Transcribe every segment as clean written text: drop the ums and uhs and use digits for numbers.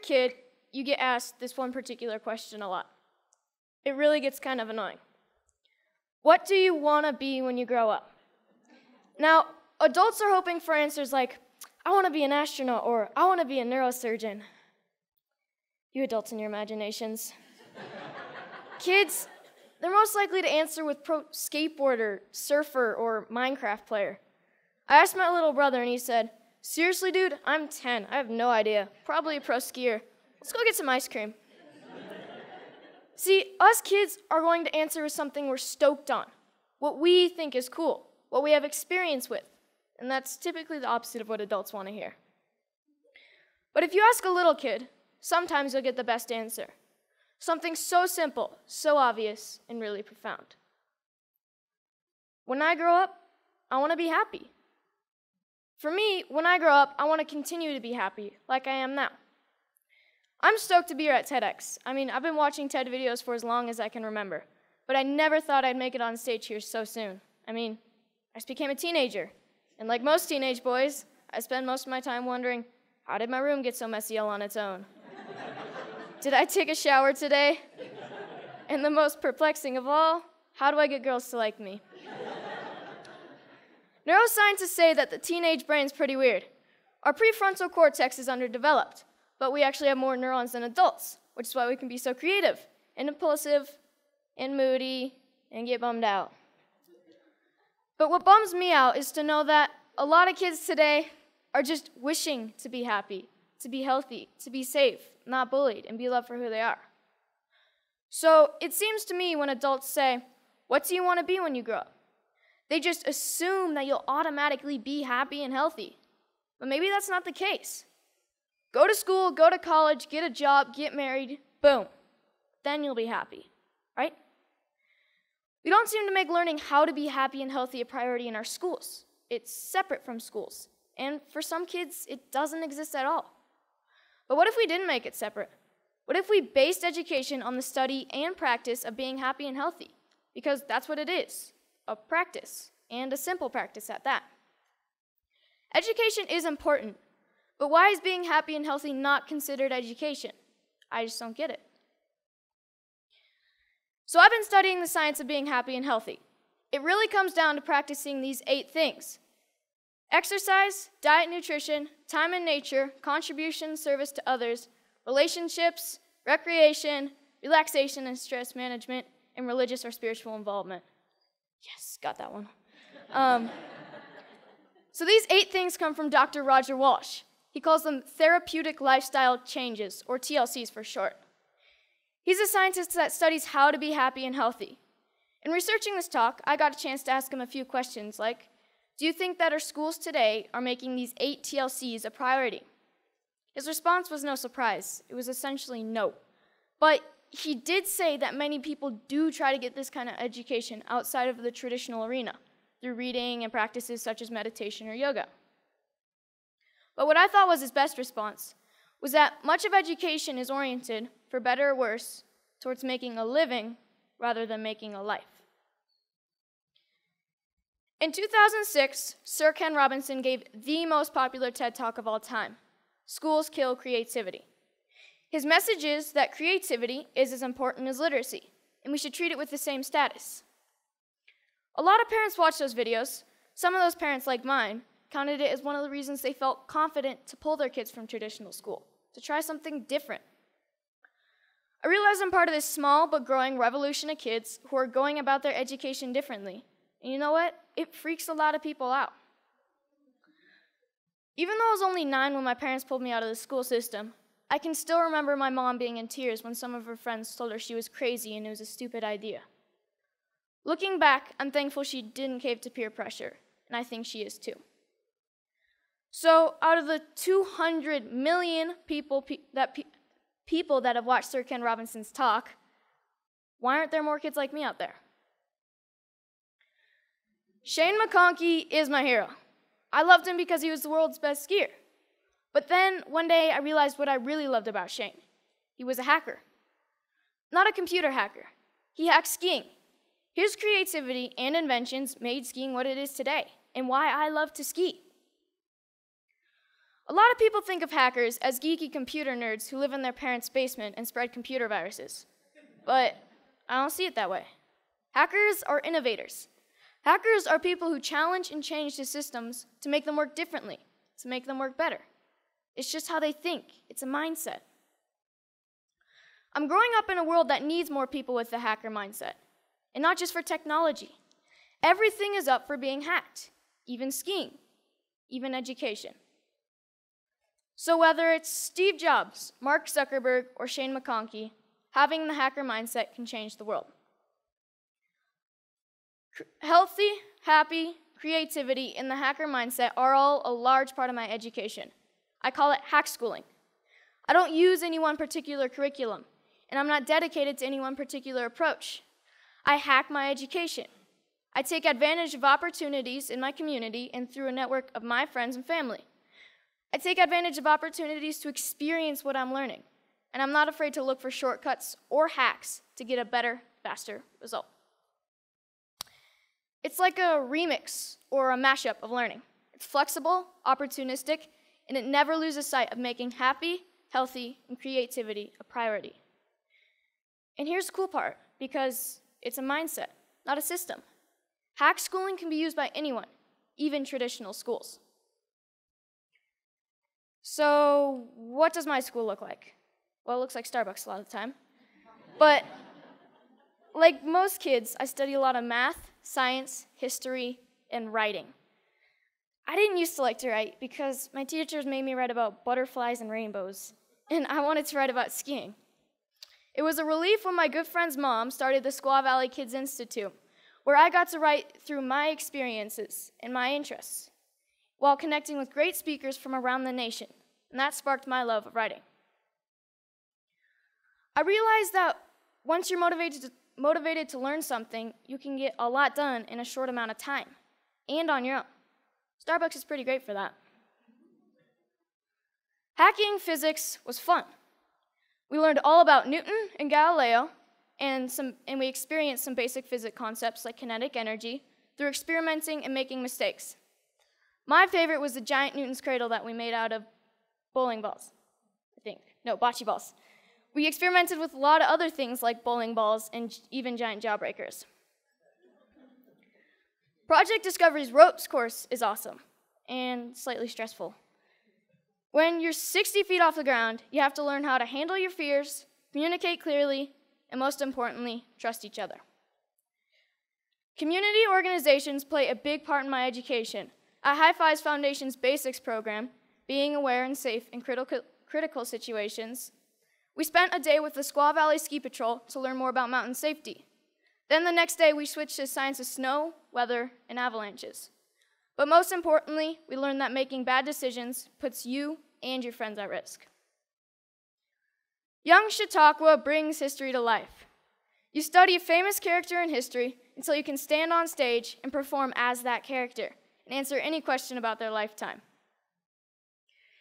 kid, you get asked this one particular question a lot. It really gets kind of annoying. What do you want to be when you grow up? Now, adults are hoping for answers like, I want to be an astronaut, or I want to be a neurosurgeon. You adults and your imaginations. Kids, they're most likely to answer with pro skateboarder, surfer, or Minecraft player. I asked my little brother, and he said, seriously, dude, I'm 10. I have no idea. Probably a pro skier. Let's go get some ice cream. See, us kids are going to answer with something we're stoked on, what we think is cool, what we have experience with, and that's typically the opposite of what adults want to hear. But if you ask a little kid, sometimes you'll get the best answer, something so simple, so obvious, and really profound. When I grow up, I want to be happy. For me, when I grow up, I want to continue to be happy, like I am now. I'm stoked to be here at TEDx. I mean, I've been watching TED videos for as long as I can remember, but I never thought I'd make it on stage here so soon. I mean, I just became a teenager, and like most teenage boys, I spend most of my time wondering, how did my room get so messy all on its own? Did I take a shower today? And the most perplexing of all, how do I get girls to like me? Neuroscientists say that the teenage brain's pretty weird. Our prefrontal cortex is underdeveloped, but we actually have more neurons than adults, which is why we can be so creative and impulsive and moody and get bummed out. But what bums me out is to know that a lot of kids today are just wishing to be happy, to be healthy, to be safe, not bullied, and be loved for who they are. So it seems to me when adults say, what do you want to be when you grow up? They just assume that you'll automatically be happy and healthy. But maybe that's not the case. Go to school, go to college, get a job, get married, boom. Then you'll be happy, right? We don't seem to make learning how to be happy and healthy a priority in our schools. It's separate from schools. And for some kids, it doesn't exist at all. But what if we didn't make it separate? What if we based education on the study and practice of being happy and healthy? Because that's what it is, a practice, and a simple practice at that. Education is important, but why is being happy and healthy not considered education? I just don't get it. So I've been studying the science of being happy and healthy. It really comes down to practicing these 8 things: exercise, diet, nutrition, time in nature, contribution, service to others, relationships, recreation, relaxation and stress management, and religious or spiritual involvement. Yes, got that one. So these 8 things come from Dr. Roger Walsh. He calls them therapeutic lifestyle changes, or TLCs for short. He's a scientist that studies how to be happy and healthy. In researching this talk, I got a chance to ask him a few questions like, do you think that our schools today are making these 8 TLCs a priority? His response was no surprise. It was essentially no. But he did say that many people do try to get this kind of education outside of the traditional arena, through reading and practices such as meditation or yoga. But what I thought was his best response was that much of education is oriented, for better or worse, towards making a living rather than making a life. In 2006, Sir Ken Robinson gave the most popular TED Talk of all time, Schools Kill Creativity. His message is that creativity is as important as literacy, and we should treat it with the same status. A lot of parents watch those videos. Some of those parents, like mine, counted it as one of the reasons they felt confident to pull their kids from traditional school, to try something different. I realize I'm part of this small but growing revolution of kids who are going about their education differently. And you know what? It freaks a lot of people out. Even though I was only 9 when my parents pulled me out of the school system, I can still remember my mom being in tears when some of her friends told her she was crazy and it was a stupid idea. Looking back, I'm thankful she didn't cave to peer pressure, and I think she is too. So out of the 200 million people that have watched Sir Ken Robinson's talk, why aren't there more kids like me out there? Shane McConkey is my hero. I loved him because he was the world's best skier. But then one day I realized what I really loved about Shane. He was a hacker. Not a computer hacker. He hacked skiing. His creativity and inventions made skiing what it is today, and why I love to ski. A lot of people think of hackers as geeky computer nerds who live in their parents' basement and spread computer viruses. But I don't see it that way. Hackers are innovators. Hackers are people who challenge and change the systems to make them work differently, to make them work better. It's just how they think. It's a mindset. I'm growing up in a world that needs more people with the hacker mindset, and not just for technology. Everything is up for being hacked, even skiing, even education. So whether it's Steve Jobs, Mark Zuckerberg, or Shane McConkey, having the hacker mindset can change the world. Healthy, happy, creativity, and the hacker mindset are all a large part of my education. I call it Hackschooling. I don't use any one particular curriculum, and I'm not dedicated to any one particular approach. I hack my education. I take advantage of opportunities in my community and through a network of my friends and family. I take advantage of opportunities to experience what I'm learning, and I'm not afraid to look for shortcuts or hacks to get a better, faster result. It's like a remix or a mashup of learning. It's flexible, opportunistic, and it never loses sight of making happy, healthy, and creativity a priority. And here's the cool part, because it's a mindset, not a system. Hackschooling can be used by anyone, even traditional schools. So what does my school look like? Well, it looks like Starbucks a lot of the time. But like most kids, I study a lot of math, science, history, and writing. I didn't used to like to write because my teachers made me write about butterflies and rainbows, and I wanted to write about skiing. It was a relief when my good friend's mom started the Squaw Valley Kids Institute, where I got to write through my experiences and my interests, while connecting with great speakers from around the nation, and that sparked my love of writing. I realized that once you're motivated to learn something, you can get a lot done in a short amount of time, and on your own. Starbucks is pretty great for that. Hacking physics was fun. We learned all about Newton and Galileo, and we experienced some basic physics concepts like kinetic energy through experimenting and making mistakes. My favorite was the giant Newton's cradle that we made out of bowling balls, I think. No, bocce balls. We experimented with a lot of other things like bowling balls and even giant jawbreakers. Project Discovery's ropes course is awesome and slightly stressful. When you're 60 feet off the ground, you have to learn how to handle your fears, communicate clearly, and most importantly, trust each other. Community organizations play a big part in my education. At High Fives Foundation's Basics program, being aware and safe in critical situations, we spent a day with the Squaw Valley Ski Patrol to learn more about mountain safety. Then the next day, we switched to science of snow, weather, and avalanches. But most importantly, we learned that making bad decisions puts you and your friends at risk. Young Chautauqua brings history to life. You study a famous character in history until you can stand on stage and perform as that character and answer any question about their lifetime.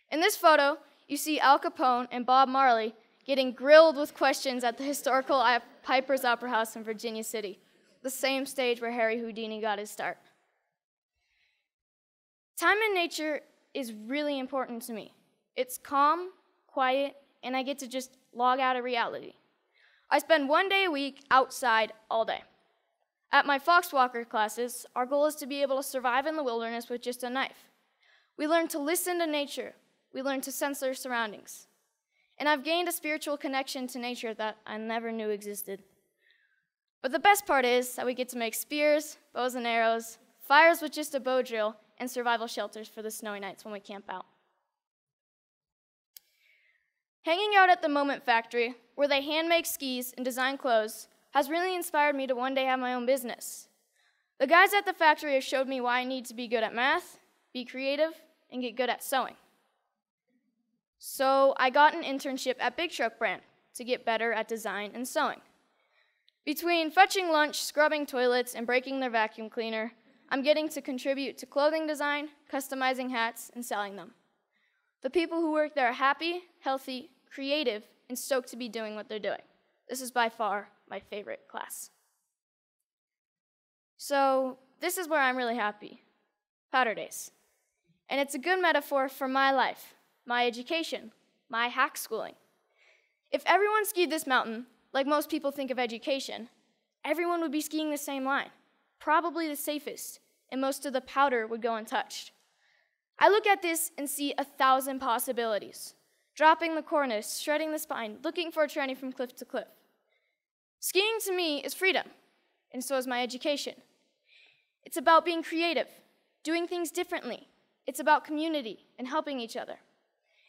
In this photo, you see Al Capone and Bob Marley getting grilled with questions at the historical Piper's Opera House in Virginia City, the same stage where Harry Houdini got his start. Time in nature is really important to me. It's calm, quiet, and I get to just log out of reality. I spend 1 day a week outside all day. At my Foxwalker classes, our goal is to be able to survive in the wilderness with just a knife. We learn to listen to nature. We learn to sense our surroundings. And I've gained a spiritual connection to nature that I never knew existed. But the best part is that we get to make spears, bows and arrows, fires with just a bow drill, and survival shelters for the snowy nights when we camp out. Hanging out at the Moment Factory, where they hand make skis and design clothes, has really inspired me to one day have my own business. The guys at the factory have showed me why I need to be good at math, be creative, and get good at sewing. So I got an internship at Big Truck Brand to get better at design and sewing. Between fetching lunch, scrubbing toilets, and breaking their vacuum cleaner, I'm getting to contribute to clothing design, customizing hats, and selling them. The people who work there are happy, healthy, creative, and stoked to be doing what they're doing. This is by far my favorite class. So this is where I'm really happy. Powder days. And it's a good metaphor for my life, my education, my hackschooling. If everyone skied this mountain, like most people think of education, everyone would be skiing the same line, probably the safest, and most of the powder would go untouched. I look at this and see 1,000 possibilities. Dropping the cornice, shredding the spine, looking for a tranny from cliff to cliff. Skiing to me is freedom, and so is my education. It's about being creative, doing things differently. It's about community and helping each other.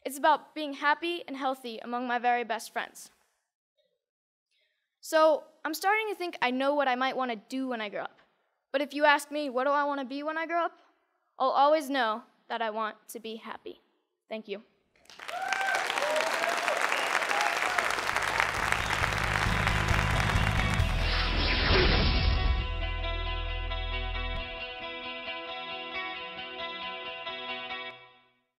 It's about being happy and healthy among my very best friends. So I'm starting to think I know what I might want to do when I grow up. But if you ask me, what do I want to be when I grow up? I'll always know that I want to be happy. Thank you.